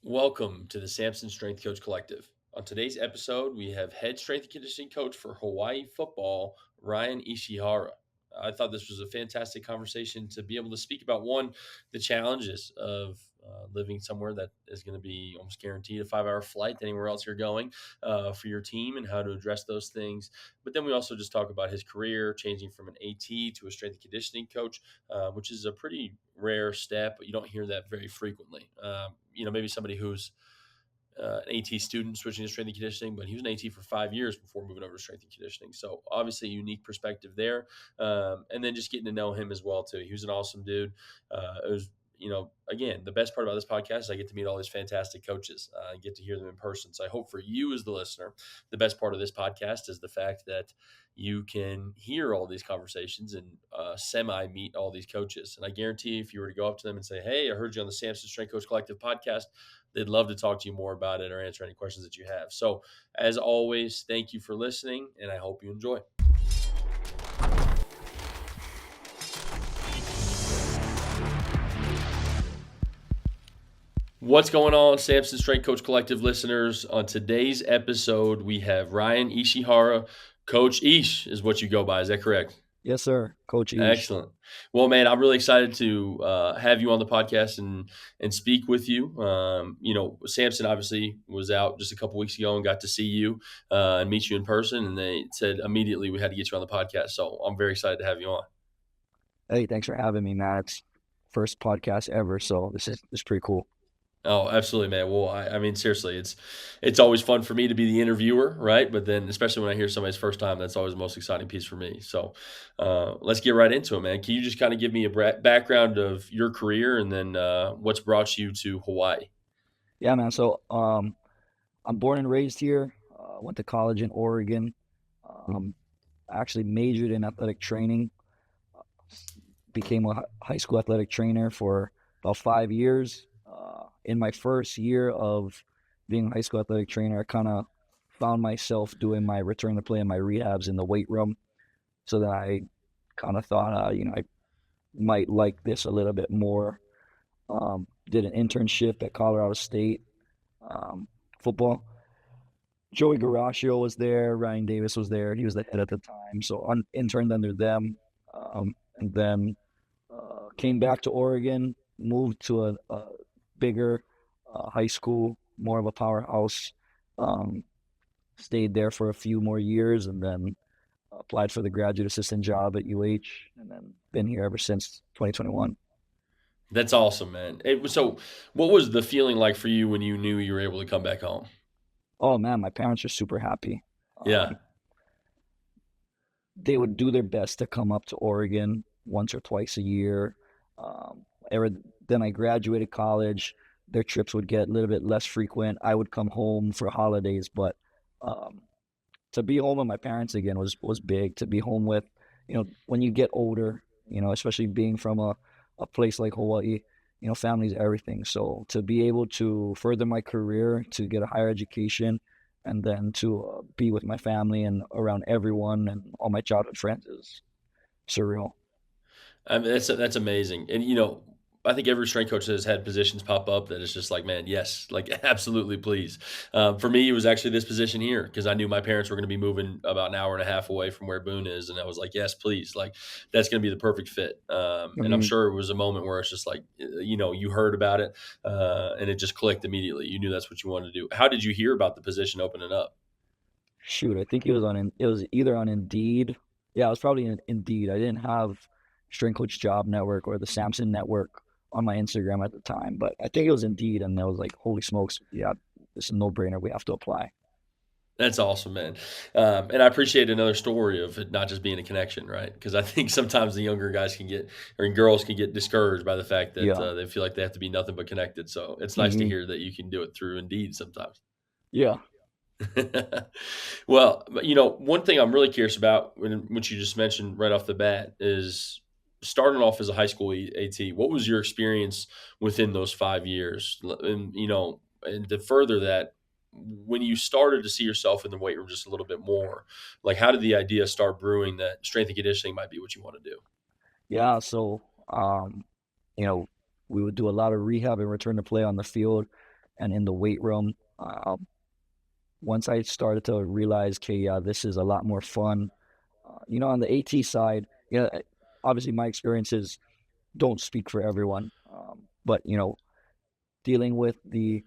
Welcome to the Samson Strength Coach Collective. On today's episode, we have head strength and conditioning coach for Hawaii football, Ryan Ishihara. I thought this was a fantastic conversation to be able to speak about one, the challenges of living somewhere that is going to be almost guaranteed a 5 hour flight to anywhere else you're going for your team and how to address those things. But then we also just talk about his career, changing from an AT to a strength and conditioning coach, which is a pretty rare step, but you don't hear that very frequently. Maybe somebody who's an AT student switching to strength and conditioning, but he was an AT for 5 years before moving over to strength and conditioning. So obviously a unique perspective there. And then just getting to know him as well too. He was an awesome dude. It was, again, the best part about this podcast is I get to meet all these fantastic coaches. I get to hear them in person. So I hope for you as the listener, the best part of this podcast is the fact that you can hear all these conversations and semi meet all these coaches. And I guarantee if you were to go up to them and say, "Hey, I heard you on the Samson Strength Coach Collective podcast," they'd love to talk to you more about it or answer any questions that you have. So, as always, thank you for listening, and I hope you enjoy. What's going on, Samson Strength Coach Collective listeners? On today's episode, we have Ryan Ishihara. Coach Ish is what you go by. Is that correct? Yes, sir. Coach Ish. Excellent. Well, man, I'm really excited to have you on the podcast and speak with you. Samson obviously was out just a couple weeks ago and got to see you and meet you in person. And they said immediately we had to get you on the podcast. So I'm very excited to have you on. Hey, thanks for having me, man. It's first podcast ever, so this is pretty cool. Oh, absolutely, man. Well, I mean, seriously, it's always fun for me to be the interviewer, right? But then, especially when I hear somebody's first time, that's always the most exciting piece for me. So, let's get right into it, man. Can you just kind of give me a background of your career and then what's brought you to Hawaii? Yeah, man. So, I'm born and raised here. Went to college in Oregon. I actually majored in athletic training. Became a high school athletic trainer for about 5 years. In my first year of being a high school athletic trainer, I kind of found myself doing my return to play and my rehabs in the weight room. So then I kind of thought, I might like this a little bit more. Did an internship at Colorado State football. Joey Garaccio was there. Ryan Davis was there. He was the head at the time. So interned under them. And then came back to Oregon, moved to a bigger high school, more of a powerhouse. Stayed there for a few more years and then applied for the graduate assistant job at UH and then been here ever since 2021. That's awesome, man. So, what was the feeling like for you when you knew you were able to come back home? Oh man, my parents are super happy. Yeah. They would do their best to come up to Oregon once or twice a year. Ever then I graduated college, their trips would get a little bit less frequent. I would come home for holidays, but um, to be home with my parents again was big. To be home with, when you get older, especially being from a place like Hawaii, family's everything. So to be able to further my career, to get a higher education, and then to be with my family and around everyone and all my childhood friends is surreal. I mean, that's amazing. And I think every strength coach has had positions pop up that is just like, man, yes, like absolutely, please. For me, it was actually this position here because I knew my parents were going to be moving about an hour and a half away from where Boone is, and I was like, yes, please, like that's going to be the perfect fit. And I'm Mhm. sure it was a moment where it's just like, you heard about it, and it just clicked immediately. You knew that's what you wanted to do. How did you hear about the position opening up? Shoot, I think it was either on Indeed. Yeah, it was probably Indeed. I didn't have Strength Coach Job Network or the Samson Network on my Instagram at the time, but I think it was Indeed, and I was like, holy smokes, yeah, this is a no-brainer. We have to apply. That's awesome, man. And I appreciate another story of it not just being a connection, right? Because I think sometimes the younger guys can get, or girls can get discouraged by the fact that Yeah. they feel like they have to be nothing but connected. So it's nice to hmm hear that you can do it through Indeed sometimes. Yeah. Well, but, one thing I'm really curious about, which you just mentioned right off the bat, is starting off as a high school AT. What was your experience within those 5 years? And to further that, when you started to see yourself in the weight room just a little bit more, like how did the idea start brewing that strength and conditioning might be what you want to do? Yeah. So, you know, we would do a lot of rehab and return to play on the field. and in the weight room. Once I started to realize, okay, yeah, this is a lot more fun. On the AT side, obviously my experiences don't speak for everyone, but dealing with the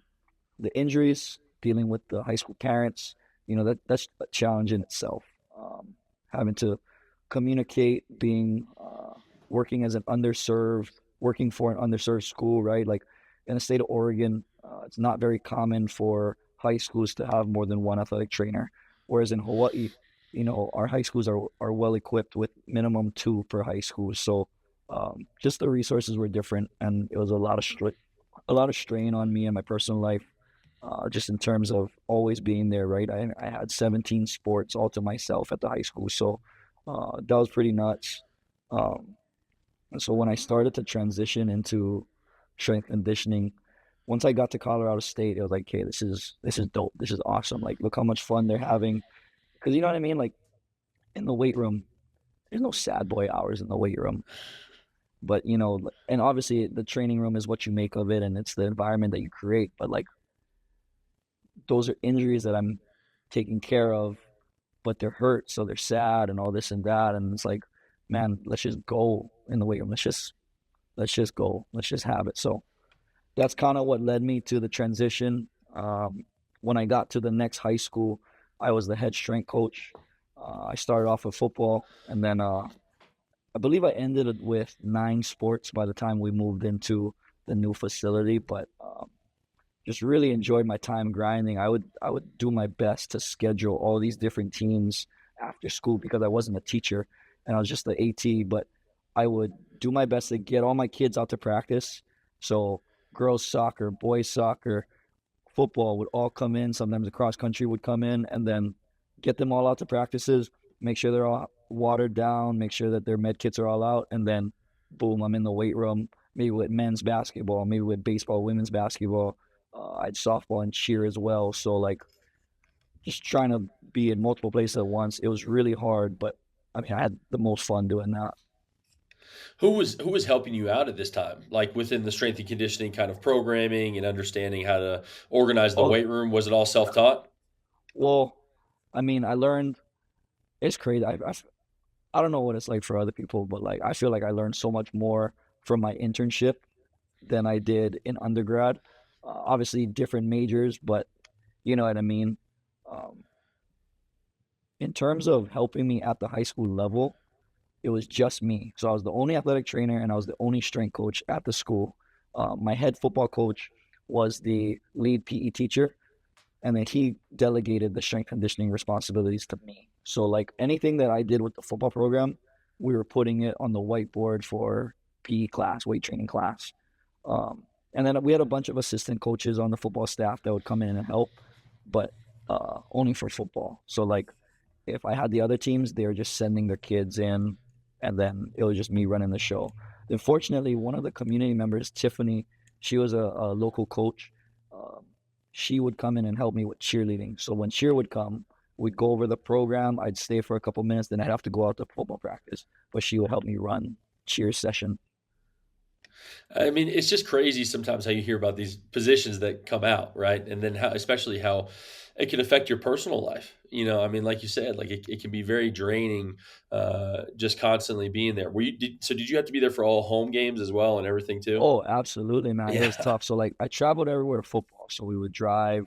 injuries, dealing with the high school parents, that's a challenge in itself. Having to communicate, working as an underserved, working for an underserved school, right? Like in the state of Oregon, it's not very common for high schools to have more than one athletic trainer, whereas in Hawaii, our high schools are well equipped with minimum two per high school. So just the resources were different, and it was a lot of strain on me and my personal life, just in terms of always being there, right? I had 17 sports all to myself at the high school, so that was pretty nuts. Um, and so when I started to transition into strength conditioning, once I got to Colorado State, it was like, okay, this is dope. This is awesome. Like, look how much fun they're having. Because you know what I mean? Like in the weight room, there's no sad boy hours in the weight room. But and obviously the training room is what you make of it, and it's the environment that you create. But like those are injuries that I'm taking care of, but they're hurt, so they're sad and all this and that. And it's like, man, let's just go in the weight room. Let's just go. Let's just have it. So that's kind of what led me to the transition. When I got to the next high school, I was the head strength coach. I started off with football, and then I believe I ended it with 9 sports by the time we moved into the new facility. But just really enjoyed my time grinding. I would do my best to schedule all these different teams after school because I wasn't a teacher and I was just the AT, but I would do my best to get all my kids out to practice. So girls soccer, boys soccer, football would all come in. Sometimes the cross country would come in, and then get them all out to practices, make sure they're all watered down, make sure that their med kits are all out, and then boom, I'm in the weight room, maybe with men's basketball, maybe with baseball, women's basketball. I had softball and cheer as well. So like just trying to be in multiple places at once, it was really hard, but I mean, I had the most fun doing that. Who was helping you out at this time? Like within the strength and conditioning kind of programming and understanding how to organize the Oh, weight room, was it all self-taught? well, I mean, I learned, it's crazy. I don't know what it's like for other people, but like I feel like I learned so much more from my internship than I did in undergrad. Obviously, different majors, but you know what I mean. Um, in terms of helping me at the high school level, it was just me. So I was the only athletic trainer and I was the only strength coach at the school. My head football coach was the lead PE teacher, and then he delegated the strength conditioning responsibilities to me. So like anything that I did with the football program, we were putting it on the whiteboard for PE class, weight training class. And then we had a bunch of assistant coaches on the football staff that would come in and help, but only for football. So like if I had the other teams, they were just sending their kids in, and then it was just me running the show. Unfortunately, one of the community members, Tiffany, she was a local coach. Um, she would come in and help me with cheerleading. So when cheer would come, we'd go over the program. I'd stay for a couple minutes, then I'd have to go out to football practice. But she would help me run cheer session. I mean, it's just crazy sometimes how you hear about these positions that come out, right? And then how, especially how it can affect your personal life. I mean, like you said, like it can be very draining, just constantly being there. Did you have to be there for all home games as well and everything too? Oh, absolutely, man. It was Yeah. tough. So like I traveled everywhere football. So we would drive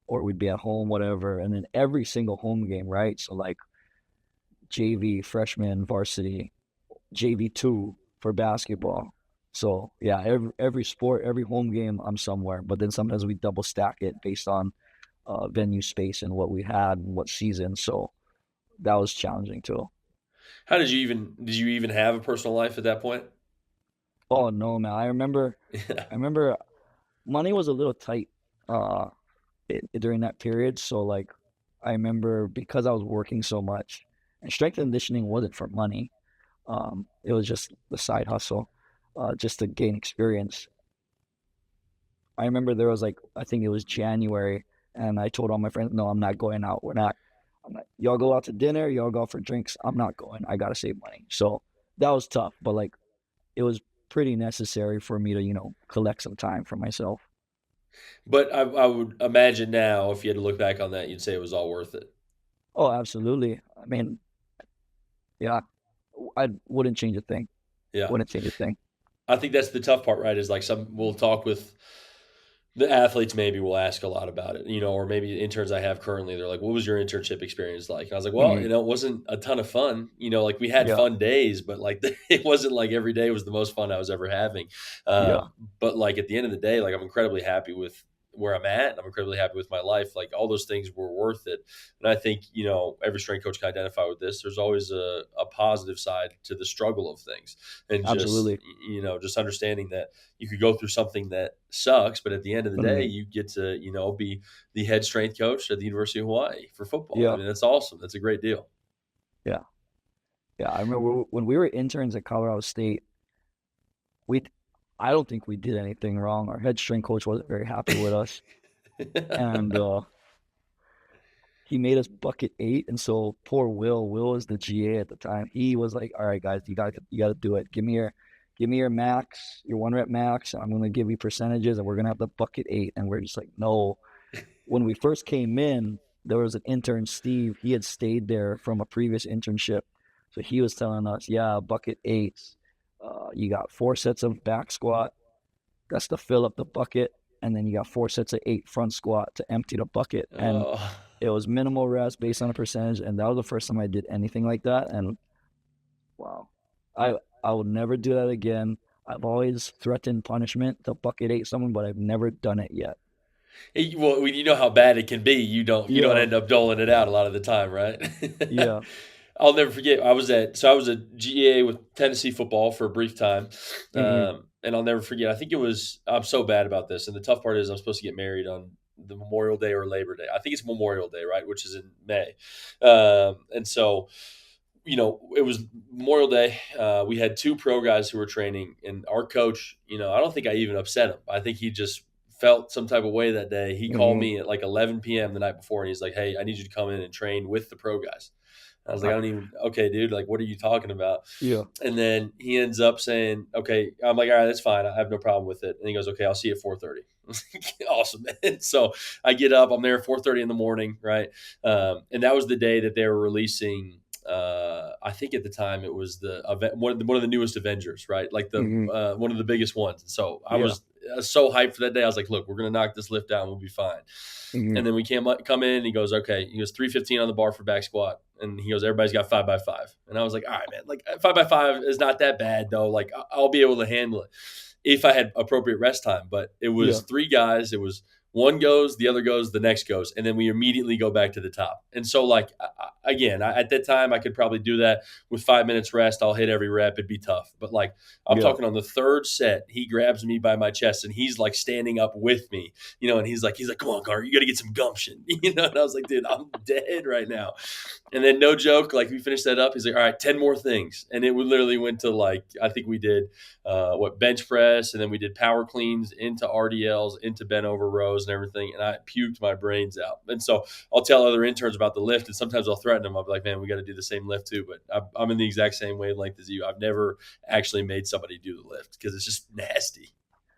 or we'd be at home, whatever. And then every single home game, right? So like JV, freshman, varsity, JV2 for basketball. So yeah, every sport, every home game, I'm somewhere. But then sometimes we double stack it based on venue space and what we had and what season. So that was challenging too. How did you even have a personal life at that point? Oh no, man. I remember Yeah. I remember money was a little tight uh during that period. So like I remember because I was working so much and strength and conditioning wasn't for money. It was just the side hustle, just to gain experience. I remember there was like I think it was January, and I told all my friends, "No, I'm not going out. We're not. I'm not. Y'all go out to dinner. Y'all go out for drinks. I'm not going. I gotta save money." So that was tough, but like it was pretty necessary for me to collect some time for myself. But I would imagine now, if you had to look back on that, you'd say it was all worth it. Oh, absolutely. I mean, yeah, I wouldn't change a thing. Yeah. Wouldn't change a thing. I think that's the tough part, right? Is like some we'll talk with the athletes maybe will ask a lot about it, or maybe interns I have currently, they're like, "What was your internship experience like?" And I was like, "Well, Hmm. it wasn't a ton of fun. Like we had Yeah, fun days, but like it wasn't like every day was the most fun I was ever having." yeah, But like at the end of the day, like I'm incredibly happy with where I'm at. And I'm incredibly happy with my life. Like all those things were worth it. And I think, every strength coach can identify with this. There's always a positive side to the struggle of things. And just, absolutely. just understanding that you could go through something that sucks, but at the end of the day, Hmm. you get to, be the head strength coach at the University of Hawaii for football. I Yeah, mean, that's awesome. That's a great deal. yeah, yeah. I remember when we were interns at Colorado State, we, I don't think we did anything wrong. Our head strength coach wasn't very happy with us, and he made us bucket 8. And so poor Will was the GA at the time. He was like, "All right, guys, you got to do it. Give me your max, your 1 rep max. And I'm gonna give you percentages, and we're gonna have the bucket 8." And we're just like, "No." When we first came in, there was an intern, Steve. He had stayed there from a previous internship, so he was telling us, "Yeah, bucket 8s. You got 4 sets of back squat. That's to fill up the bucket, and then you got 4 sets of 8 front squat to empty the bucket." And Oh, it was minimal rest based on a percentage, and that was the first time I did anything like that. And wow, I I will never do that again. I've always threatened punishment to bucket 8 someone, but I've never done it yet. well, when you know how bad it can be, you don't Yeah, end up doling it out a lot of the time, right? yeah. I'll never forget. I was a GA with Tennessee football for a brief time, Hmm. and I'll never forget. I think it was. I'm so bad about this, and the tough part is I'm supposed to get married on the Memorial Day or Labor Day. I think it's Memorial Day, right, which is in May, and so it was Memorial Day. We had two pro guys who were training, and our coach. I don't think I even upset him. I think he just felt some type of way that day. He called Hmm. me at like 11 p.m. the night before, and he's like, "Hey, I need you to come in and train with the pro guys." I was like, I don't even, okay, dude, like, what are you talking about? Yeah, And then he ends up saying, okay, I'm like, all right, that's fine. I have no problem with it. And he goes, okay, I'll see you at 4:30. Awesome. And so I get up, I'm there at 4:30 in the morning. Right. And that was the day that they were releasing, I think at the time it was the event, one of the newest Avengers, right? Like hmm, one of the biggest ones. And so I yeah, was so hyped for that day. I was like, look, we're going to knock this lift down. We'll be fine. hmm, And then we come in. And he goes, okay. He goes 315 on the bar for back squat, and he goes, everybody's got 5x5. And I was like, all right, man. Like 5x5 is not that bad though. Like I'll be able to handle it if I had appropriate rest time. But it yeah, was three guys. It was one goes, the other goes, the next goes, and then we immediately go back to the top. And so, like again, at that time, I could probably do that with 5 minutes rest. I'll hit every rep. It'd be tough, but like I'm yeah, talking on the third set, he grabs me by my chest and he's like standing up with me, and he's like, come on, Carter, you got to get some gumption, And I was like, dude, I'm dead right now. And then no joke, like we finished that up. He's like, all right, 10 more things. And it literally went to like, I think we did bench press, and then we did power cleans into RDLs, into bent over rows and everything. And I puked my brains out. And so I'll tell other interns about the lift, and sometimes I'll threaten them. I'll be like, man, we got to do the same lift too. But I'm in the exact same wavelength as you. I've never actually made somebody do the lift because it's just nasty.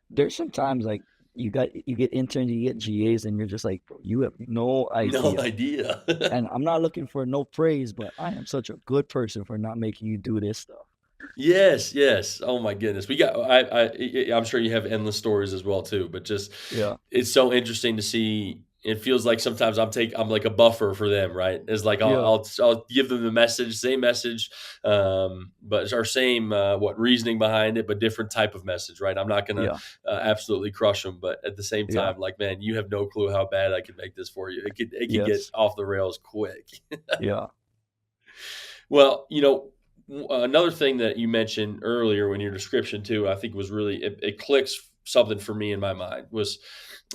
there's sometimes like you get interns, you get GAs, and you're just like, bro, you have no No idea. idea. And I'm not looking for no praise, but I am such a good person for not making you do this stuff. Yes, yes. Oh my goodness. We got I'm sure you have endless stories as well too, but just Yeah, it's so interesting to see. It feels like sometimes I'm like a buffer for them, right? It's like I'll yeah, I'll, I'll give them the message, same message, but it's our same what reasoning behind it, but different type of message, right? I'm not gonna yeah, absolutely crush them, but at the same yeah, time, like man, you have no clue how bad I could make this for you. It could get yes, off the rails quick. yeah, Well, another thing that you mentioned earlier in your description too, I think was really it clicks something for me in my mind was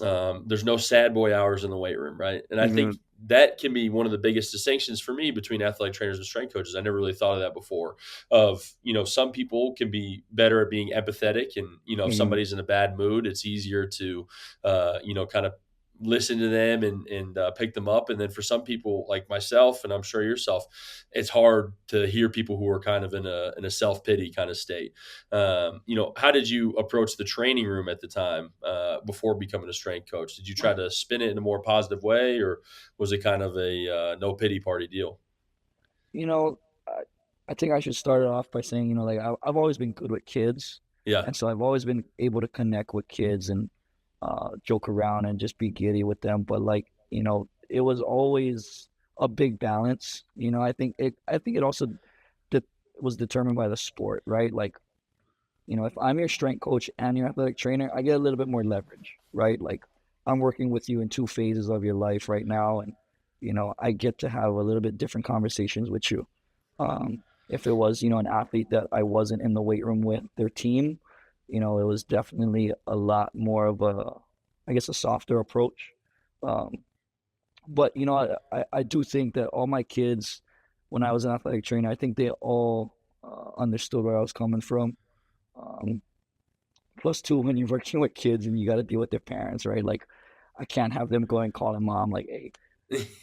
there's no sad boy hours in the weight room, right? And I think hmm, that can be one of the biggest distinctions for me between athletic trainers and strength coaches. I never really thought of that before. Of some people can be better at being empathetic, and if hmm, somebody's in a bad mood, it's easier to kind of listen to them and pick them up. And then for some people like myself, and I'm sure yourself, it's hard to hear people who are kind of in a self pity kind of state. How did you approach the training room at the time before becoming a strength coach? Did you try to spin it in a more positive way, or was it kind of a no pity party deal? You know, I, I think I should start it off by saying, like I've always been good with kids, Yeah. and so I've always been able to connect with kids and joke around and just be giddy with them. But like, it was always a big balance. I think it also de was determined by the sport, right? Like, if I'm your strength coach and your athletic trainer, I get a little bit more leverage, right? Like I'm working with you in two phases of your life right now, and I get to have a little bit different conversations with you. If it was, an athlete that I wasn't in the weight room with their team, it was definitely a lot more of I guess, a softer approach. Um, but I do think that all my kids, when I was an athletic trainer, I think they all understood where I was coming from. Um, Plus, two, when you're working with kids and you got to deal with their parents, right? Like, I can't have them go and calling mom like, "Hey,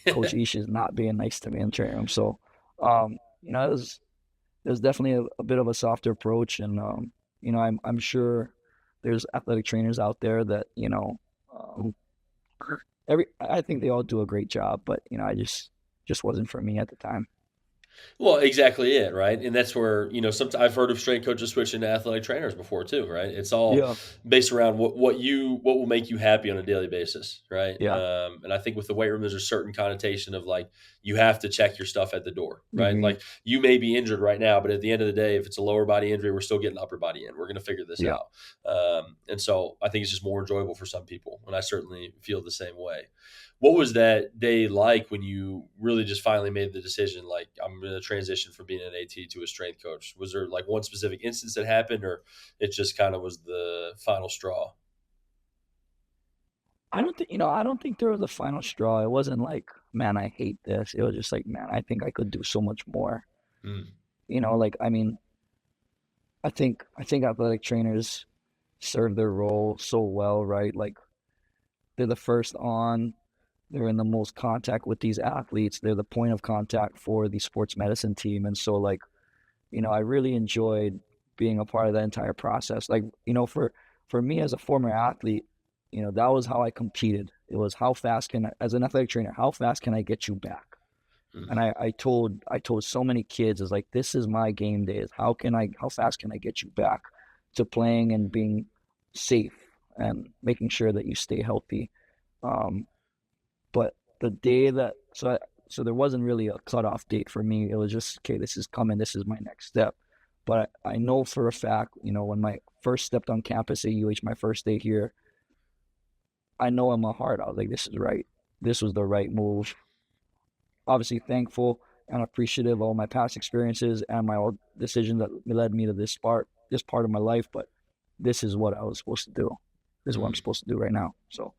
Coach Ish is not being nice to me in the training room." So, it was definitely a bit of a softer approach, and I'm sure there's athletic trainers out there that um, I think they all do a great job, but I just wasn't for me at the time. Well, exactly it, right? And that's where, sometimes I've heard of strength coaches switching to athletic trainers before too, right? It's all Yeah, based around what will make you happy on a daily basis, right? yeah, And I think with the weight room, there's a certain connotation of like you have to check your stuff at the door, right? hmm, Like you may be injured right now, but at the end of the day, if it's a lower body injury, we're still getting upper body in. We're going to figure this yeah. out. And so I think it's just more enjoyable for some people, and I certainly feel the same way. What was that day like when you really just finally made the decision, like, I'm going to transition from being an AT to a strength coach? Was there like one specific instance that happened, or it just kind of was the final straw? I don't think there was a final straw. It wasn't like, man, I hate this. It was just like, man, I think I could do so much more. Mm, Like, I mean, I think athletic trainers serve their role so well, right? Like they're the first on, they're in the most contact with these athletes. They're the point of contact for the sports medicine team. And so like, I really enjoyed being a part of that entire process. Like, for me as a former athlete, that was how I competed. It was how fast can I, as an athletic trainer, how fast can I get you back? And mm, I told so many kids, is like, this is my game day. Is how fast can I get you back to playing and being safe and making sure that you stay healthy. Um, but the day that so there wasn't really a cutoff date for me. It was just, okay, this is coming. This is my next step. But I know for a fact, when my first stepped on campus at UH, my first day here, I know in my heart I was like, this is right. This was the right move. Obviously thankful and appreciative of all my past experiences and my old decisions that led me to this part of my life. But this is what I was supposed to do. This is what I'm mm. supposed to do right now. So,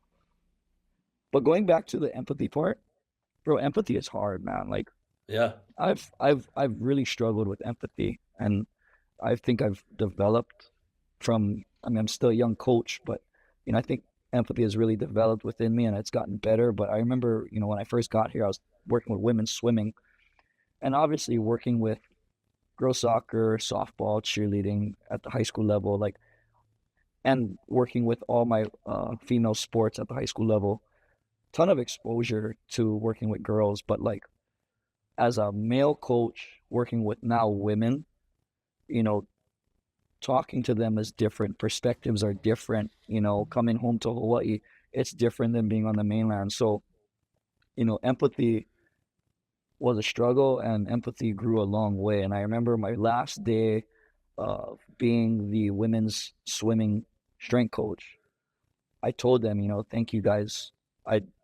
but going back to the empathy part, bro, empathy is hard, man. Like Yeah. I've really struggled with empathy, and I think I've developed from. I mean, I'm still a young coach, but I think empathy has really developed within me, and it's gotten better. But I remember, when I first got here, I was working with women's swimming, and obviously working with girls soccer, softball, cheerleading at the high school level, like, and working with all my female sports at the high school level. Ton of exposure to working with girls, but like as a male coach working with now women, you know, talking to them is different. Perspectives are different. Coming home to Hawaii, it's different than being on the mainland. So, empathy was a struggle, and empathy grew a long way. And I remember my last day of being the women's swimming strength coach. I told them, thank you guys.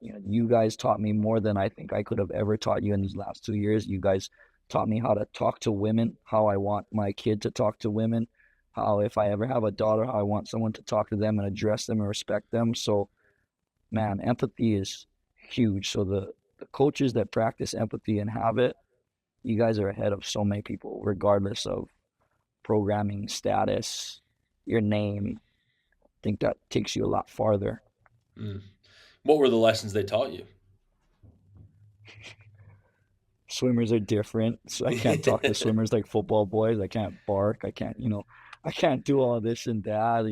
You guys taught me more than I think I could have ever taught you in these last 2 years. You guys taught me how to talk to women, how I want my kid to talk to women, how if I ever have a daughter, how I want someone to talk to them and address them and respect them. So, man, empathy is huge. So the coaches that practice empathy and have it, you guys are ahead of so many people, regardless of programming status, your name. I think that takes you a lot farther. Mm. What were the lessons they taught you? Swimmers are different, so I can't talk to swimmers like football boys. I can't bark. I can't, I can't do all this and that.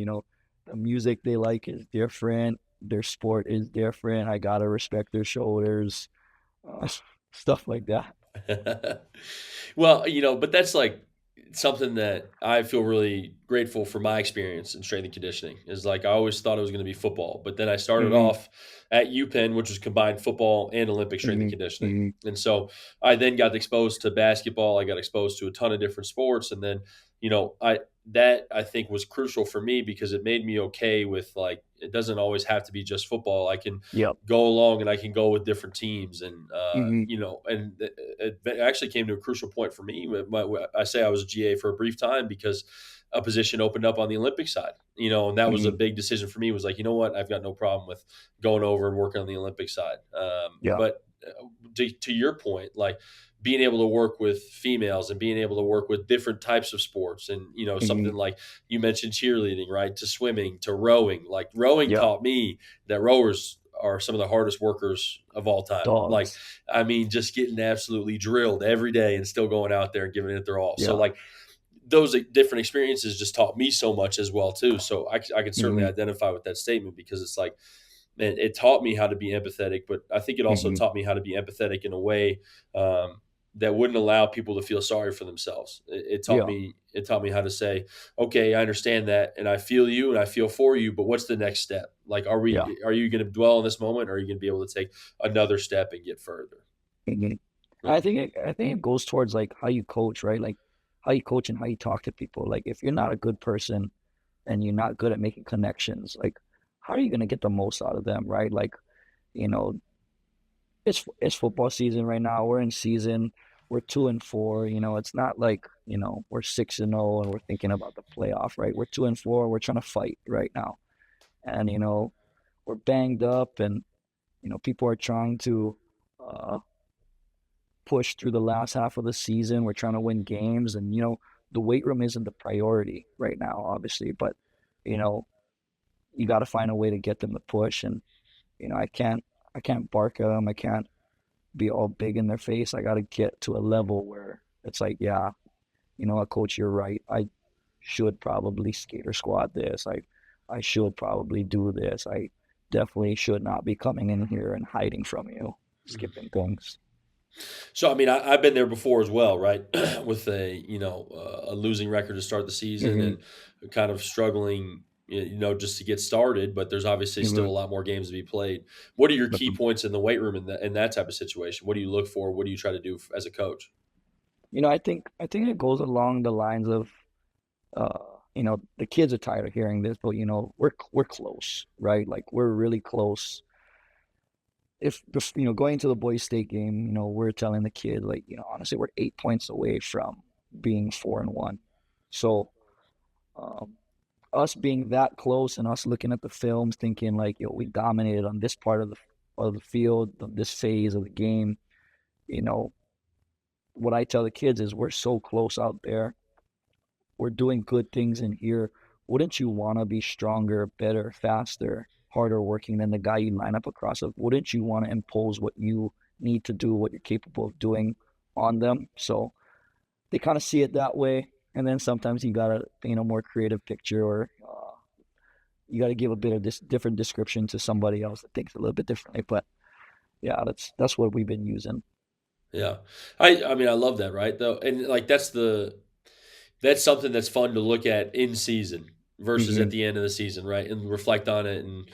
The music they like is different. Their sport is different. I gotta respect their shoulders, uh, stuff like that. Well, but that's like something that I feel really grateful for my experience in strength and conditioning is like I always thought it was going to be football, but then I started Hmm. off at UPenn, which was combined football and Olympic strength and Hmm. conditioning. Hmm. And so I then got exposed to basketball. I got exposed to a ton of different sports. And then, I think was crucial for me because it made me okay with like, it doesn't always have to be just football. I can Yep. go along and I can go with different teams. And, Hmm. it actually came to a crucial point for me. I say I was a GA for a brief time because a position opened up on the Olympic side, and that was a Hmm. big decision for me. Was like, you know what, I've got no problem with going over and working on the Olympic side. Yeah. But to your point, like being able to work with females and being able to work with different types of sports, and Hmm. something like you mentioned cheerleading, right, to swimming to rowing. Like rowing Yep. taught me that rowers are some of the hardest workers of all time. Like, Dogs. I mean, just getting absolutely drilled every day and still going out there and giving it their all. So, Yeah. like, those different experiences just taught me so much as well too. So I can certainly Hmm. identify with that statement because it's like, man, it taught me how to be empathetic, but I think it also Hmm. taught me how to be empathetic in a way that wouldn't allow people to feel sorry for themselves. Yeah. It taught me how to say, okay, I understand that, and I feel you, and I feel for you, but what's the next step? Like, Yeah. are you going to dwell on this moment, or are you going to be able to take another step and get further? Hmm. Yeah. I think it goes towards like how you coach, right? Like how you coach and how you talk to people. Like if you're not a good person and you're not good at making connections, like how are you gonna get the most out of them, right? Like, you know, it's football season right now. We're in season. We're 2-4. It's not like, we're 6-0 and we're thinking about the playoff, right? We're 2-4. We're trying to fight right now. And we're banged up and people are trying to uh push through the last half of the season. We're trying to win games, and the weight room isn't the priority right now, obviously, but you know, you got to find a way to get them to push. And I can't bark at them. I can't be all big in their face. I got to get to a level where it's like, yeah, you know what, coach, you're right. I should probably skater squat this. I should probably do this. I definitely should not be coming in here and hiding from you, skipping things. So I mean, I've been there before as well, right? With a losing record to start the season Hmm. and kind of struggling, just to get started. But there's obviously still a Hmm. lot more games to be played. What are your key points in the weight room in that type of situation? What do you look for? What do you try to do as a coach? I think it goes along the lines of the kids are tired of hearing this, but we're close, right? Like we're really close. If going to the boys' state game, we're telling the kid like, honestly, we're 8 points away from being 4-1. So um, us being that close and us looking at the films, thinking like, we dominated on this part of the field, of this phase of the game. You know, what I tell the kids is we're so close out there. We're doing good things in here. Wouldn't you want to be stronger, better, faster, harder working than the guy you line up across of? Wouldn't you want to impose what you need to do, what you're capable of doing on them? So they kind of see it that way. And then sometimes you got to paint a more creative picture, or you got to give a bit of this different description to somebody else that thinks a little bit differently. But yeah, that's what we've been using. Yeah, I mean, I love that, right? Though, and like that's something that's fun to look at in season versus Hmm. at the end of the season, right? And reflect on it. And,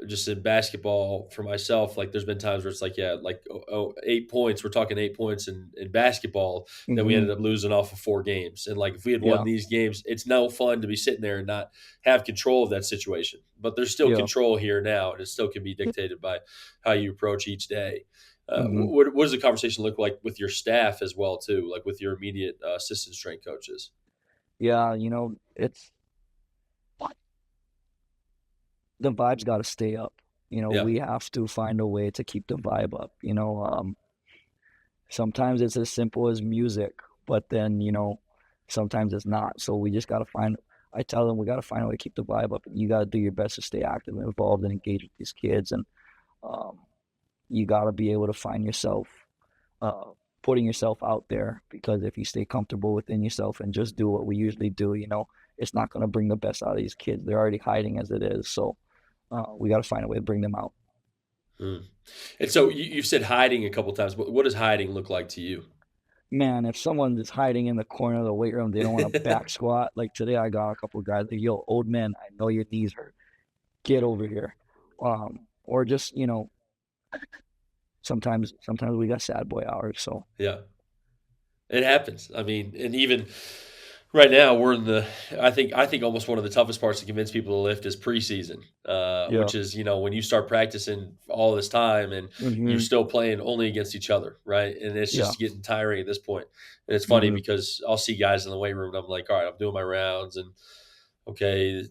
just in basketball for myself, like there's been times where it's like, yeah, like 8 points. We're talking 8 points in basketball that we Hmm. ended up losing off of 4 games. And like if we had won Yeah. these games, it's no fun to be sitting there and not have control of that situation. But there's still Yeah. control here now, and it still can be dictated by how you approach each day. Hmm. What does the conversation look like with your staff as well too, like with your immediate assistant strength coaches? Yeah. It's the vibe's got to stay up. Yeah, We have to find a way to keep the vibe up. Sometimes it's as simple as music, but then, sometimes it's not. So we just got to find I tell them we got to find a way to keep the vibe up. You got to do your best to stay active and involved and engage with these kids, and um, you got to be able to find yourself uh, putting yourself out there, because if you stay comfortable within yourself and just do what we usually do, it's not going to bring the best out of these kids. They're already hiding as it is, so we got to find a way to bring them out. Mm. And so you've said hiding a couple times. What does hiding look like to you? Man, if someone is hiding in the corner of the weight room, they don't want to back squat. Like today, I got a couple of guys like, "Yo, old man, I know your knees hurt. Get over here." Or just sometimes we got sad boy hours. So Yeah, it happens. I mean, and even right now, we're in the. I think almost one of the toughest parts to convince people to lift is preseason, yeah, which is when you start practicing all this time and you're hmm, still playing only against each other, right? And it's yeah, just getting tiring at this point. And it's funny hmm, because I'll see guys in the weight room and I'm like, all right, I'm doing my rounds and okay,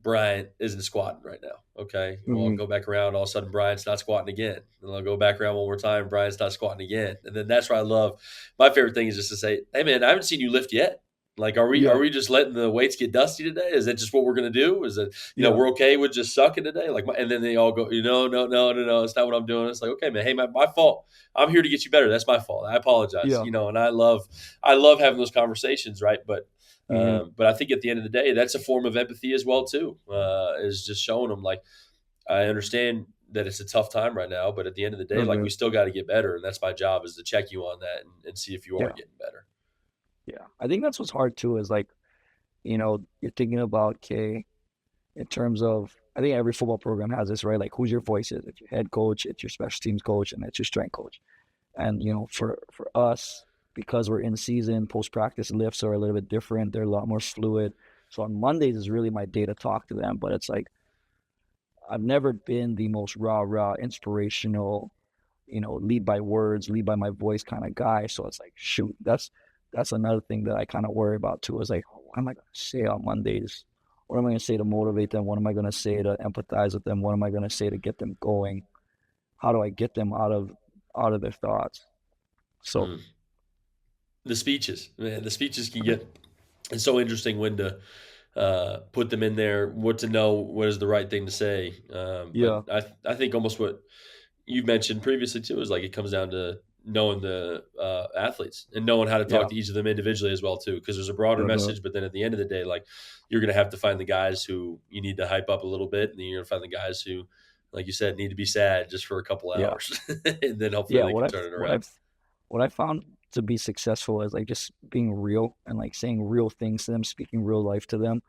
Bryant isn't squatting right now. Okay. Well, I'll hmm, go back around. All of a sudden, Bryant's not squatting again. And I'll go back around one more time. Bryant's not squatting again. And then that's what I love. My favorite thing is just to say, hey, man, I haven't seen you lift yet. Like, are we are yeah, we just letting the weights get dusty today? Is that just what we're gonna do? Is that yeah, we're okay with just sucking today? And then they all go, no, no, no, no, no, it's not what I'm doing. It's like, okay, man, hey, my fault. I'm here to get you better. That's my fault. I apologize. yeah, And I love having those conversations, right? hmm, But I think at the end of the day, that's a form of empathy as well too. Is just showing them like I understand that it's a tough time right now, but at the end of the day, like hmm, we still got to get better, and that's my job is to check you on that and see if you are yeah, getting better. yeah. I think that's what's hard too. Is like you're thinking about, okay, in terms of, I think every football program has this, right? Like who's your voices? It's your head coach, it's your special teams coach, and it's your strength coach. And for us, because we're in season, post practice lifts are a little bit different. They're a lot more fluid. So on Mondays is really my day to talk to them. But it's like I've never been the most rah inspirational, lead by words, lead by my voice kind of guy. So it's like, shoot, that's another thing that I kind of worry about too. Is like, what am I going to say on Mondays? What am I going to say to motivate them? What am I going to say to empathize with them? What am I going to say to get them going? How do I get them out of their thoughts? So Mm. The speeches, man, the speeches can get. It's so interesting when to put them in there, what to know, what is the right thing to say. But yeah, I think almost what you mentioned previously too is like it comes down to knowing the athletes and knowing how to talk yeah, to each of them individually as well too, because there's a broader uh-huh, message. But then at the end of the day, like you're going to have to find the guys who you need to hype up a little bit, and then you're going to find the guys who, like you said, need to be sad just for a couple yeah, hours, and then hopefully yeah. they What can I've turn it what around. I've what I found to be successful is like just being real and like saying real things to them, speaking real life to them.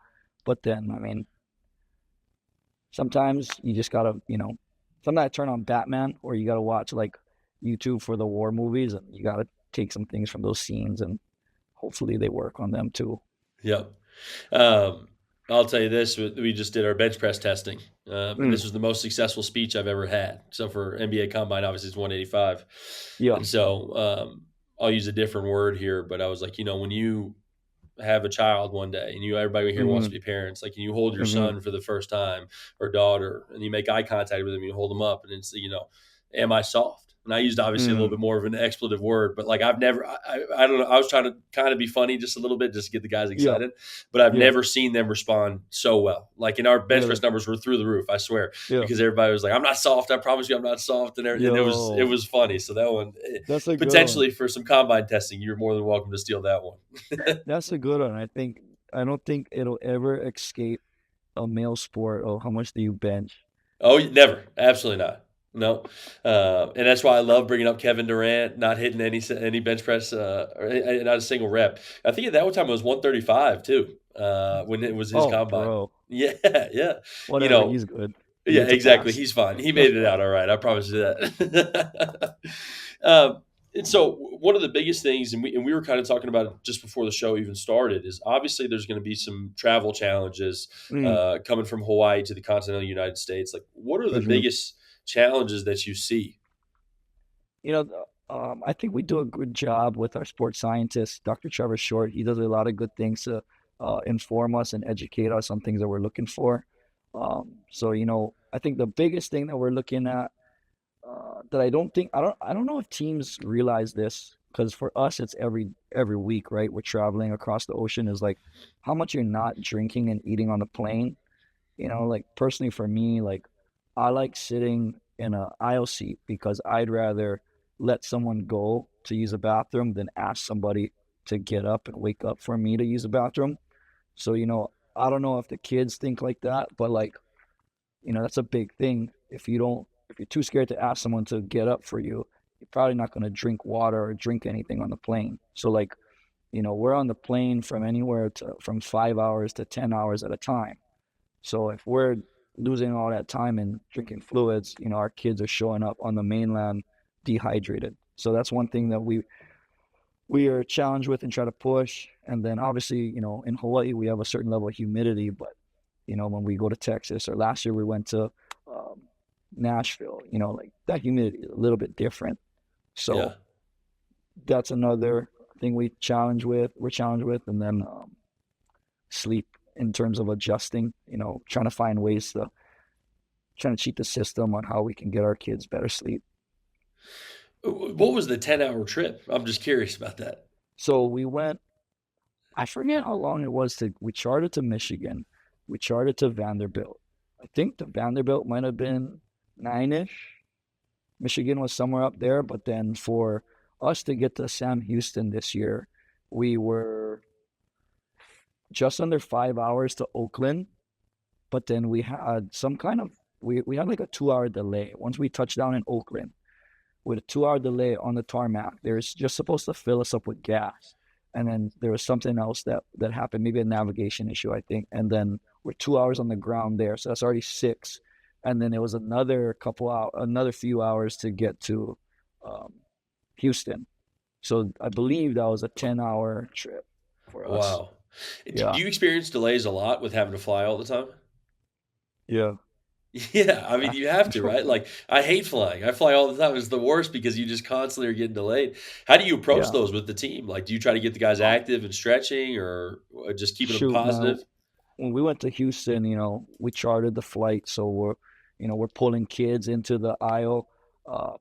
But then, I mean, sometimes you just gotta, sometimes I turn on Batman, or you gotta watch like YouTube for the war movies, and you gotta take some things from those scenes, and hopefully they work on them too. Yep. Um, I'll tell you this: we just did our bench press testing, and Mm, this was the most successful speech I've ever had. So for NBA Combine, obviously it's 185, yeah. and so I'll use a different word here, but I was like, when you have a child one day and everybody here wants Mm-hmm, to be parents, like and you hold your mm-hmm, son for the first time or daughter and you make eye contact with them, you hold them up and it's am I soft? And I used obviously a little mm, bit more of an expletive word, but like I've never I don't know, I was trying to kind of be funny just a little bit just to get the guys yeah, excited, but I've yeah. never seen them respond so well. Like in our bench Really, press numbers were through the roof, I swear, yeah. because everybody was like, I'm not soft, I promise you I'm not soft, and it Yo, was funny. So that one that's a good one. potentially for some combine testing, you're more than welcome to steal that one. That's a good one. I don't think it'll ever escape a male sport. Oh, how much do you bench? Oh, never. Absolutely not. No, and that's why I love bringing up Kevin Durant not hitting any bench press or not a single rep. I think at that time it was 135 too when it was his Oh, combine. bro, Yeah, yeah. You whatever. know, He's good. He yeah, gets a exactly. pass. He's fine. He made it out all right. I promise you that. And so one of the biggest things, and we were kind of talking about it just before the show even started, is obviously there's going to be some travel challenges Mm, coming from Hawaii to the continental United States. Like, what are the hmm. biggest challenges that you see? I think we do a good job with our sports scientist, Dr. Trevor Short. He does a lot of good things to inform us and educate us on things that we're looking for. So, I think the biggest thing that we're looking at, that I don't know if teams realize this. because for us it's every week, right? We're traveling across the ocean. Is like how much you're not drinking and eating on the plane. Like personally for me, like I like sitting in a aisle seat because I'd rather let someone go to use a bathroom than ask somebody to get up and wake up for me to use a bathroom. So, I don't know if the kids think like that, but like, that's a big thing. If you're too scared to ask someone to get up for you, you're probably not going to drink water or drink anything on the plane. So like, we're on the plane from anywhere from 5 hours to 10 hours at a time. So if we're losing all that time and drinking fluids, our kids are showing up on the mainland dehydrated. So that's one thing that we are challenged with and try to push. And then obviously, in Hawaii we have a certain level of humidity, but when we go to Texas or last year we went to um, Nashville, like that humidity is a little bit different. Yeah. So that's another thing we're challenged with, and then sleep in terms of adjusting, trying to find ways to trying to cheat the system on how we can get our kids better sleep. What was the 10-hour trip? I'm just curious about that. So I forget how long it was we chartered to Michigan, we chartered to Vanderbilt. I think the Vanderbilt might have been 9-ish. Michigan was somewhere up there, but then for us to get to Sam Houston this year, we were just under 5 hours to Oakland, but then we had we had like a 2 hour delay. Once we touched down in Oakland, with a 2 hour delay on the tarmac. They were just supposed to fill us up with gas. And then there was something else that happened, maybe a navigation issue, I think. And then we're 2 hours on the ground there. So that's already six. And then it was another few hours to get to um, Houston. So I believe that was a 10-hour trip for us. Wow. Do Yeah. you experience delays a lot with having to fly all the time? Yeah. Yeah, I mean, you have to, right? Like, I hate flying. I fly all the time. It's the worst because you just constantly are getting delayed. How do you approach Yeah. those with the team? Like, do you try to get the guys Um, active and stretching or just keeping them Shoot, man. positive? When we went to Houston, we chartered the flight, so we're pulling kids into the aisle,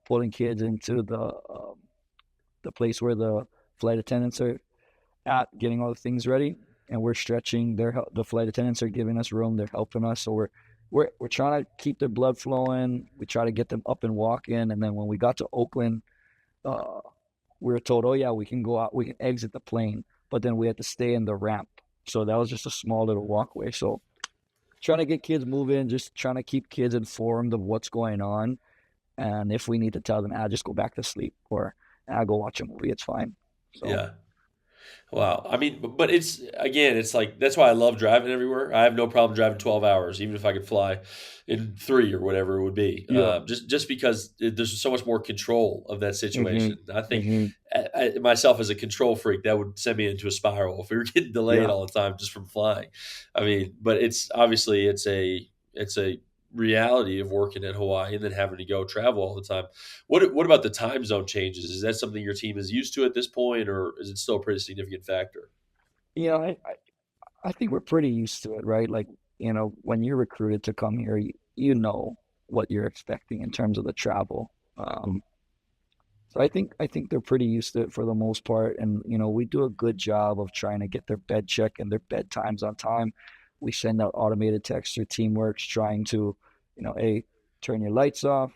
pulling kids into the place where the flight attendants are at, getting all the things ready, and we're stretching. The flight attendants are giving us room. They're helping us, so we're trying to keep their blood flowing. We try to get them up and walking, and then when we got to Oakland, uh, we were told, oh yeah, we can go out, we can exit the plane, but then we had to stay in the ramp. So that was just a small little walkway. So trying to get kids moving, just trying to keep kids informed of what's going on. And if we need to tell them, just go back to sleep or go watch a movie, it's fine. So, Yeah. Wow. I mean, but it's again, it's like that's why I love driving everywhere. I have no problem driving 12 hours, even if I could fly in 3 or whatever it would be. yeah. Just because there's so much more control of that Hmm. situation. I think Hmm. myself as a control freak, that would send me into a spiral if we were getting delayed Yeah. all the time just from flying. I mean, but it's obviously it's a reality of working in Hawaii and then having to go travel all the time. What about the time zone changes? Is that something your team is used to at this point, or is it still a pretty significant factor? Yeah. I think we're pretty used to it, right? Like, when you're recruited to come here, you know what you're expecting in terms of the travel. So I think they're pretty used to it for the most part, and we do a good job of trying to get their bed check and their bedtimes on time. We send out automated texts through Teamworks trying to, hey, turn your lights off,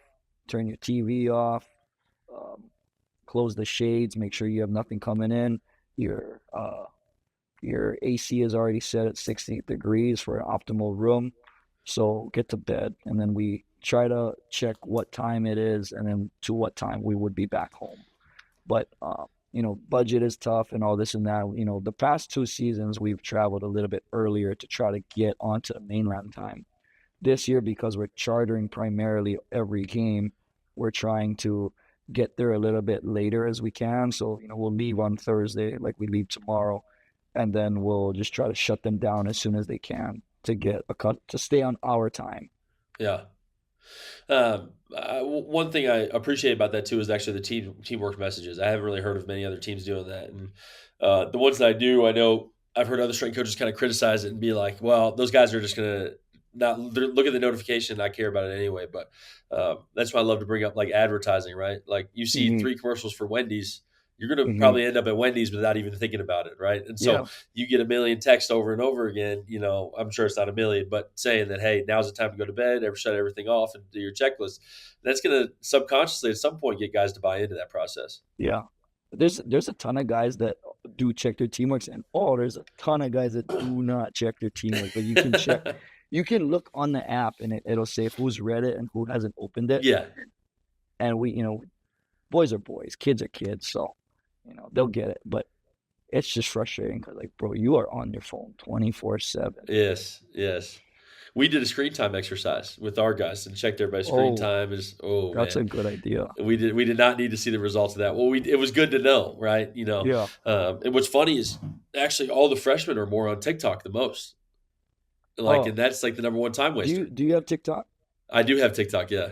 turn your TV off, um, close the shades, make sure you have nothing coming in. Your AC is already set at 60 degrees for an optimal room. So get to bed. And then we try to check what time it is and then to what time we would be back home. But, budget is tough and all this and that. The past 2 seasons, we've traveled a little bit earlier to try to get onto the mainland time. This year, because we're chartering primarily every game, we're trying to get there a little bit later as we can. So, we'll leave on Thursday, like we leave tomorrow, and then we'll just try to shut them down as soon as they can to get a cut to stay on our time. Yeah. One thing I appreciate about that too is actually the teamwork messages. I haven't really heard of many other teams doing that, and the ones that I do, I know I've heard other strength coaches kind of criticize it and be like, "Well, those guys are just gonna not look at the notification. I care about it anyway." But that's why I love to bring up like advertising, right? Like you see Mm-hmm. 3 commercials for Wendy's. you're going to Hmm. probably end up at Wendy's without even thinking about it, right? And so Yeah, you get a million texts over and over again. I'm sure it's not a million, but saying that, hey, now's the time to go to bed, ever shut everything off, and do your checklist. That's going to subconsciously at some point get guys to buy into that process. yeah. There's a ton of guys that do check their teamworks, and there's a ton of guys that do not check their teamwork. But you can check, you can look on the app, and it'll say who's read it and who hasn't opened it. Yeah. And boys are boys, kids are kids, so they'll get it. But it's just frustrating because, like, bro, you are on your phone 24/7. Yes. Yes. We did a screen time exercise with our guys and checked everybody's screen Oh, time. Is oh that's a man, good idea. we did not need to see the results of that. Well, it was good to know, right? Yeah. And what's funny is actually all the freshmen are more on TikTok the most. Like, Oh, and that's like the number one time do you waster. do you have TikTok? I do have TikTok, yeah.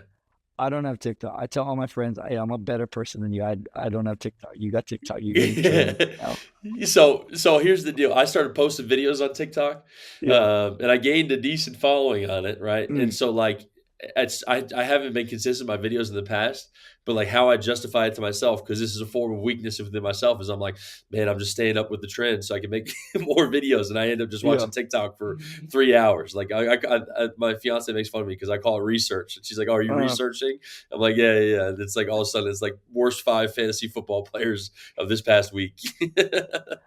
I don't have TikTok. I tell all my friends, hey, I'm a better person than you. I don't have TikTok. You got TikTok. You're getting trained now. So here's the deal. I started posting videos on TikTok, Yeah. and I gained a decent following on it, right? And Mm. so like, I haven't been consistent in my videos in the past, but like how I justify it to myself because this is a form of weakness within myself is I'm like, man, I'm just staying up with the trend so I can make more videos, and I end up just Yeah. watching TikTok for 3 hours. Like my fiance makes fun of me because I call it research, and she's like, "Oh, are you Uh, researching?" I'm like, "Yeah, yeah, yeah." It's like all of a sudden it's like worst five fantasy football players of this past week.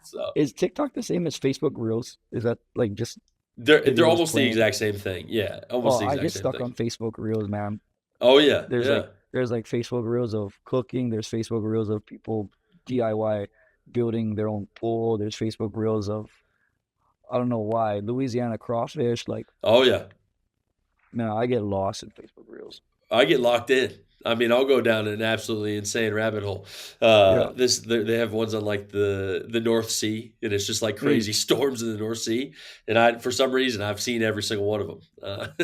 So is TikTok the same as Facebook Reels? Is that like just they're videos almost the playing? exact same thing. Yeah, almost Oh, the I exact get same stuck thing. on Facebook Reels, man. Oh yeah, There's like yeah. there's like Facebook Reels of cooking. There's Facebook Reels of people DIY building their own pool. There's Facebook Reels of I don't know why Louisiana crawfish. Like, Oh yeah. man, I get lost in Facebook Reels. I get locked in. I mean, I'll go down an absolutely insane rabbit hole. Yeah. They have ones on like the North Sea, and it's just like Mm. crazy storms in the North Sea. And I, for some reason, I've seen every single one of them.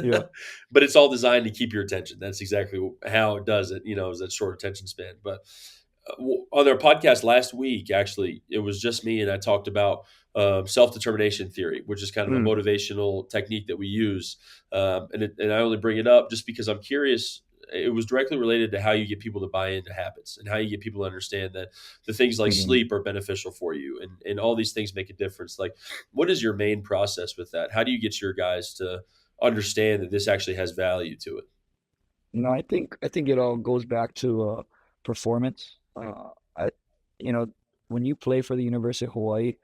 Yeah. But it's all designed to keep your attention. That's exactly how it does it. Is that short attention span. But on their podcast last week, actually, it was just me, and I talked about self determination theory, which is kind of a Mm. motivational technique that we use. And I only bring it up just because I'm curious. It was directly related to how you get people to buy into habits and how you get people to understand that the things like Mhm. sleep are beneficial for you, and all these things make a difference. Like, what is your main process with that? How do you get your guys to understand that this actually has value to it? No, I think it all goes back to performance. I, you know, when you play for the University of Hawaii,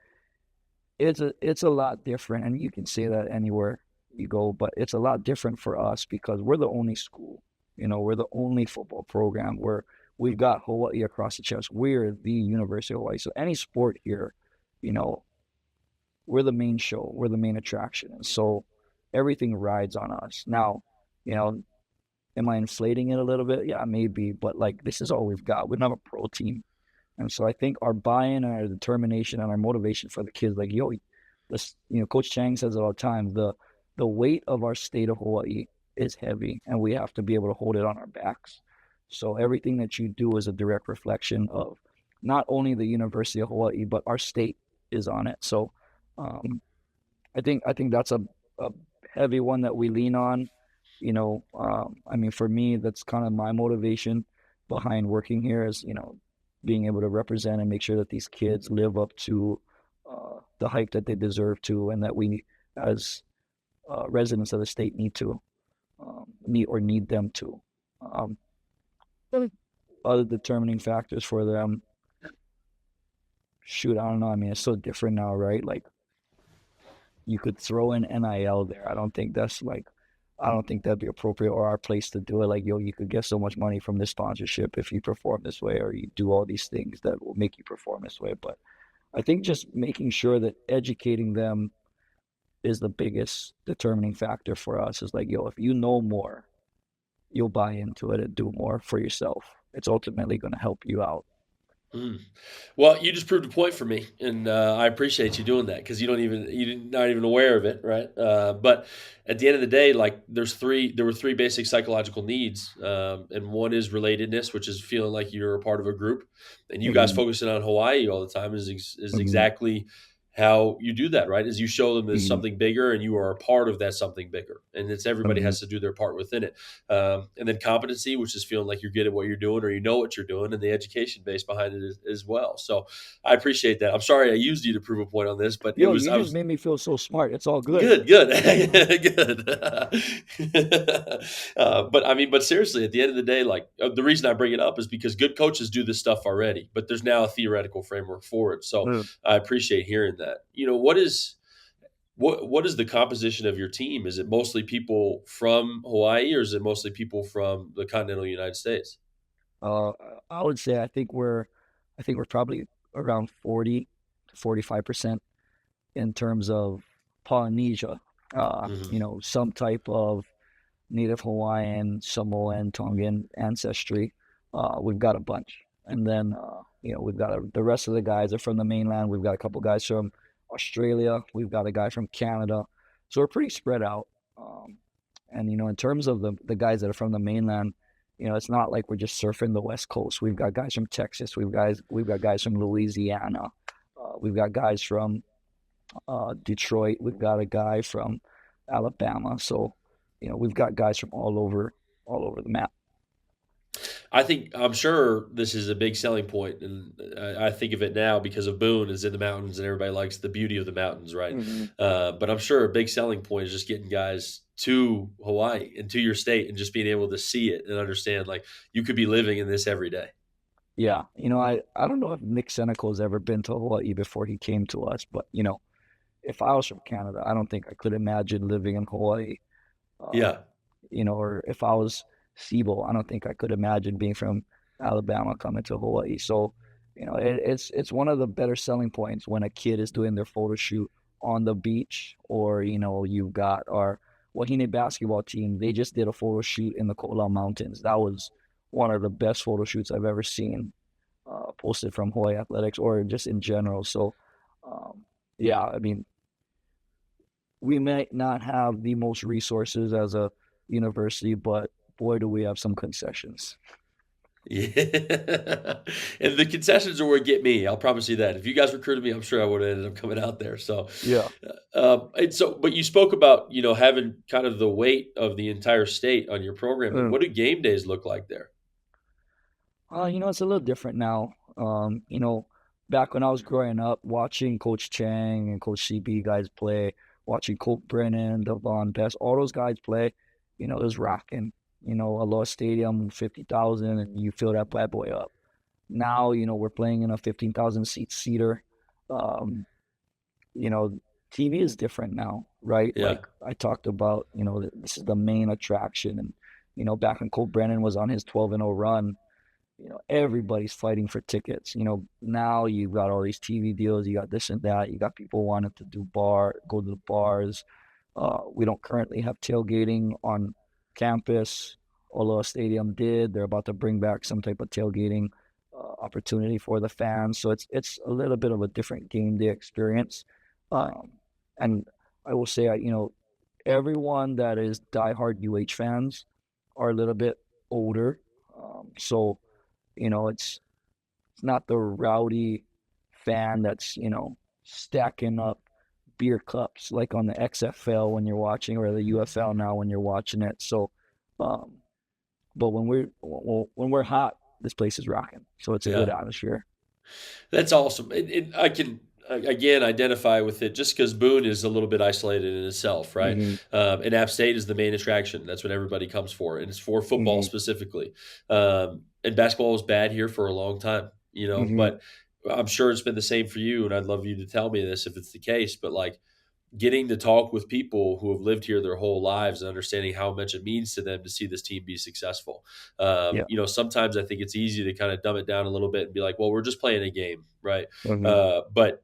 it's a lot different, and you can say that anywhere you go, but it's a lot different for us because we're the only school. We're the only football program where we've got Hawaii across the chest. We're the University of Hawaii. So any sport here, you know, we're the main show, we're the main attraction, and so everything rides on us. Now, you know, am I inflating it a little bit? Yeah, maybe, but like this is all we've got. We don't have a pro team. And so I think our buy-in and our determination and our motivation for the kids, like, yo, this, Coach Chang says it all the time, the weight of our state of Hawaii is heavy and we have to be able to hold it on our backs. So everything that you do is a direct reflection of not only the University of Hawaii, but our state is on it. So um, I think that's a heavy one that we lean on. I mean, for me, that's kind of my motivation behind working here is, being able to represent and make sure that these kids live up to the hype that they deserve to, and that we, as residents of the state, need them to. Um, Other determining factors for them, shoot, I don't know. I mean, it's so different now, right? Like you could throw in NIL there. I don't think that'd be appropriate or our place to do it. Like, yo, you could get so much money from this sponsorship if you perform this way, or you do all these things that will make you perform this way. But I think just making sure that educating them is the biggest determining factor for us. Is like, yo, if you know more, you'll buy into it and do more for yourself. It's ultimately going to help you out. Mm. Well, you just proved a point for me, and I appreciate you doing that because you're not even aware of it, right? But at the end of the day, like there were three basic psychological needs, and one is relatedness, which is feeling like you're a part of a group, and you guys Mm-hmm. focusing on Hawaii all the time is Mm-hmm. exactly how you do that, right? Is you show them there's Mhm. something bigger and you are a part of that something bigger. And it's everybody Mhm. has to do their part within it. And then competency, which is feeling like you're good at what you're doing or you know what you're doing, and the education base behind it as well. So I appreciate that. I'm sorry I used you to prove a point on this, but Yo, you I just was made me feel so smart. It's all good. good, good, good. But I mean, but seriously, at the end of the day, like the reason I bring it up is because good coaches do this stuff already, but there's now a theoretical framework for it. So Mm. I appreciate hearing that. What is the composition of your team? Is it mostly people from Hawaii, or is it mostly people from the continental United States? Uh, I would say I think we're probably around 40 to 45% in terms of Polynesia. Hmm. Some type of Native Hawaiian, Samoan, Tongan ancestry. We've got a bunch. And then, we've got the rest of the guys are from the mainland. We've got a couple guys from Australia. We've got a guy from Canada. So we're pretty spread out. Um, and, in terms of the guys that are from the mainland, it's not like we're just surfing the West Coast. We've got guys from Texas. We've got guys from Louisiana. We've got guys from Detroit. We've got a guy from Alabama. So, we've got guys from all over the map. I'm sure this is a big selling point, and I think of it now because of Boone is in the mountains, and everybody likes the beauty of the mountains, right? Hmm. But I'm sure a big selling point is just getting guys to Hawaii and to your state, and just being able to see it and understand, like you could be living in this every day. Yeah, I don't know if Nick Senecal has ever been to Hawaii before he came to us, but if I was from Canada, I don't think I could imagine living in Hawaii. Uh, Yeah. or if I was Sibo, I don't think I could imagine being from Alabama coming to Hawaii. So, it's one of the better selling points when a kid is doing their photo shoot on the beach, or you've got our Wahine basketball team. They just did a photo shoot in the Kola Mountains. That was one of the best photo shoots I've ever seen, posted from Hawaii Athletics or just in general. So, um, yeah, I mean, we might not have the most resources as a university, but boy, do we have some concessions. Yeah. And the concessions are what get me. I'll promise you that. If you guys recruited me, I'm sure I would have ended up coming out there. So, Yeah. but you spoke about, having kind of the weight of the entire state on your programming. Mm. What do game days look like there? It's a little different now. Back when I was growing up, watching Coach Chang and Coach CB guys play, watching Colt Brennan, Devon Best, all those guys play, it was rocking. Aloha Stadium, 50,000, and you fill that bad boy up. Now, we're playing in a 15,000 seat seater. Um, you know, TV is different now, right? Yeah. Like I talked about, this is the main attraction. And, back when Cole Brennan was on his 12-0 run, everybody's fighting for tickets. Now you've got all these TV deals, you got this and that, you got people wanting to go to the bars. We don't currently have tailgating on campus. Aloha Stadium did. They're about to bring back some type of tailgating opportunity for the fans. So it's a little bit of a different game day experience. Um, and I will say, everyone that is diehard UH fans are a little bit older. So it's not the rowdy fan that's stacking up beer cups like on the XFL when you're watching, or the UFL now when you're watching it. So, um, but when we're hot, this place is rocking. So it's a good Yeah. atmosphere. That's awesome. And I can again identify with it just because Boone is a little bit isolated in itself, right? Hmm. And App State is the main attraction. That's what everybody comes for, and it's for football Hmm. specifically. And basketball was bad here for a long time, Hmm. but I'm sure it's been the same for you. And I'd love you to tell me this if it's the case. But like getting to talk with people who have lived here their whole lives and understanding how much it means to them to see this team be successful. Yeah. Sometimes I think it's easy to kind of dumb it down a little bit and be like, well, we're just playing a game, right? Hmm. But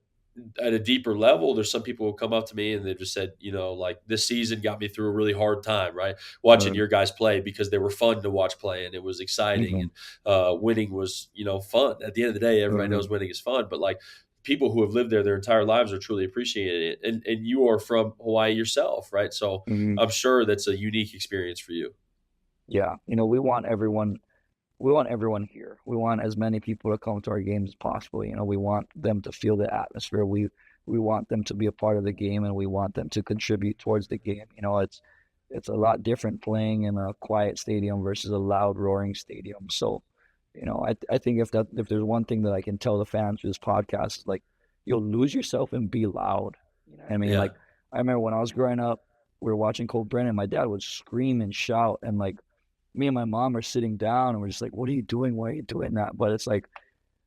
at a deeper level, there's some people who come up to me and they just said, like this season got me through a really hard time, right? Watching your guys play because they were fun to watch play and it was exciting Hmm. and winning was, fun. At the end of the day, everybody Hmm. knows winning is fun, but like people who have lived there their entire lives are truly appreciating it. And you are from Hawaii yourself, right? So Hmm. I'm sure that's a unique experience for you. Yeah. We want everyone. We want everyone here. We want as many people to come to our games as possible. We want them to feel the atmosphere. We want them to be a part of the game, and we want them to contribute towards the game. It's a lot different playing in a quiet stadium versus a loud roaring stadium. So, I think if there's one thing that I can tell the fans through this podcast, like, you'll lose yourself and be loud. You know what I mean? Yeah. Like, I remember when I was growing up, we were watching Cole Brennan. My dad would scream and shout, and like me and my mom are sitting down, and we're just like, "What are you doing? Why are you doing that?" But it's like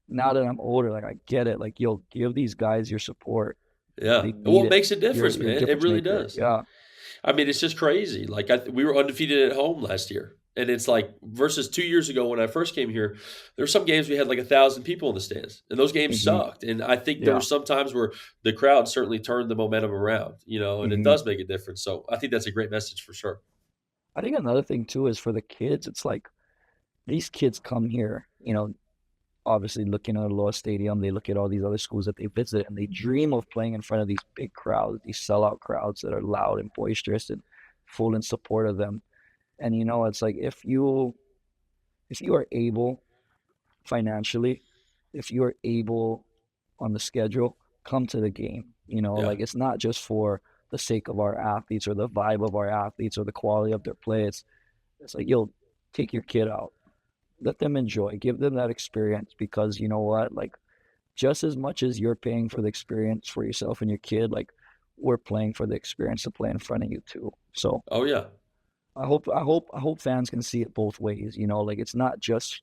now that I'm older, like, I get it. Like, you'll give these guys your support. Yeah. They Well, need it it. makes a You're difference, you're a man. It difference really maker. does. Yeah. I mean, it's just crazy. Like we were undefeated at home last year, and it's like versus 2 years ago when I first came here, there were some games we had like 1,000 people in the stands, and those games Hmm. sucked. And I think there were Yeah. some times where the crowd certainly turned the momentum around, and it Hmm. does make a difference. So I think that's a great message for sure. I think another thing too is for the kids. It's like these kids come here, obviously looking at a Loa Stadium, they look at all these other schools that they visit, and they dream of playing in front of these big crowds, these sellout crowds that are loud and boisterous and full in support of them. And it's like if you are able financially, if you are able on the schedule, come to the game. Yeah. Like, it's not just for the sake of our athletes or the vibe of our athletes or the quality of their play. It's like, you'll take your kid out, let them enjoy, give them that experience, because you know what, like, just as much as you're paying for the experience for yourself and your kid, like, we're playing for the experience to play in front of you too. So Oh yeah. I hope fans can see it both ways. Like, it's not just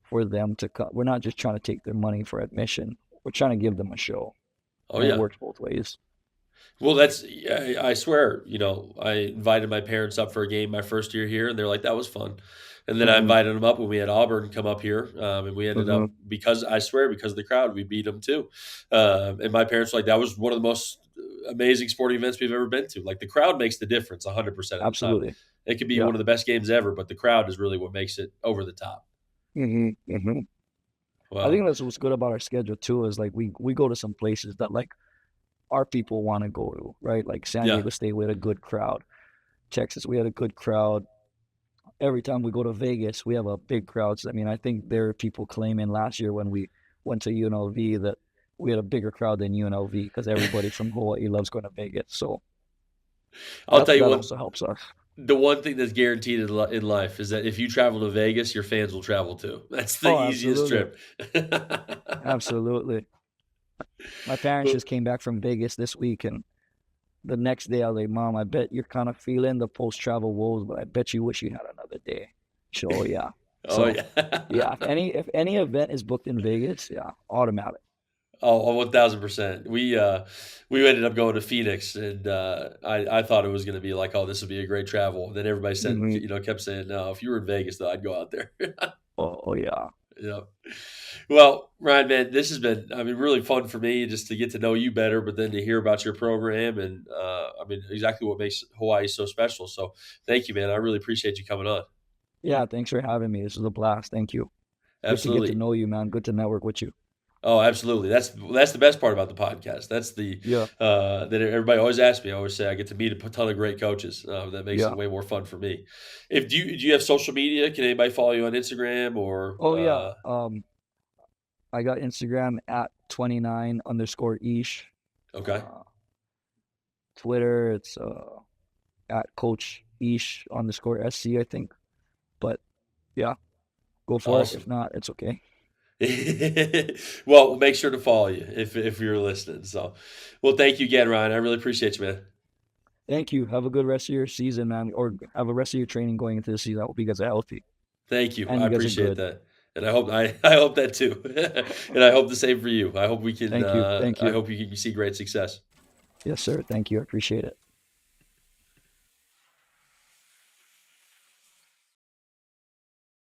for them to come. We're not just trying to take their money for admission. We're trying to give them a show, Oh and it yeah. works both ways. Well, I swear, I invited my parents up for a game my first year here, and they're like, that was fun. And then I Hmm. invited them up when we had Auburn come up here, and we ended Hmm. up, because I swear, because of the crowd, we beat them too. And my parents were like, that was one of the most amazing sporting events we've ever been to. Like the crowd makes the difference 100% of the time. Absolutely. It could be Yeah. one of the best games ever, but the crowd is really what makes it over the top. Hmm. Hmm. I Well, think that's what's good about our schedule too. Is like we go to some places that, like, our people want to go to, right? Like San yeah. Diego State, we had a good crowd. Texas, we had a good crowd. Every time we go to Vegas, we have a big crowd. So, I mean, I think there are people claiming last year when we went to UNLV that we had a bigger crowd than UNLV because everybody from Hawaii loves going to Vegas. So I'll tell you that one also helps us. the one thing that's guaranteed in life is that if you travel to Vegas, your fans will travel too. That's the Oh, easiest absolutely. trip. Absolutely. My parents Well, just came back from Vegas this week, and the next day I was like, Mom, I bet you're kind of feeling the post travel woes, but I bet you wish you had another day. So, yeah. oh So, yeah. yeah, if any event is booked in Vegas, yeah, automatic. Oh, 1,000%. We ended up going to Phoenix, and I thought it was going to be like, oh, this would be a great travel. Then everybody said, Hmm. kept saying, no, if you were in Vegas, though, I'd go out there. Oh, yeah. Yeah. Well, Ryan, man, this has been, I mean, really fun for me just to get to know you better, but then to hear about your program and, I mean, exactly what makes Hawaii so special. So thank you, man. I really appreciate you coming on. Yeah, thanks for having me. This was a blast. Thank you. Good to get to Absolutely. know you, man. Good to network with you. Oh, absolutely. That's the best part about the podcast. That's the Yeah, that everybody always asks me. I always say I get to meet a ton of great coaches. That makes it yeah. way more fun for me. If do you have social media? Can anybody follow you on Instagram or? Oh, yeah. I got Instagram at 29 underscore ish. Okay, Uh, Twitter, it's at Coach Ish underscore SC, I think. But yeah, go for it. awesome. If not, it's okay. Well, make sure to follow you if you're listening. So, well, thank you again, Ryan. I really appreciate you, man. Thank you. Have a good rest of your season, man. Or have a rest of your training going into the season. I hope you guys are healthy Thank you. and I you guys are appreciate good. that. And I hope that too. And I hope the same for you. I hope we can Thank you. Thank I you. hope you can see great success. Yes, sir. Thank you. I appreciate it.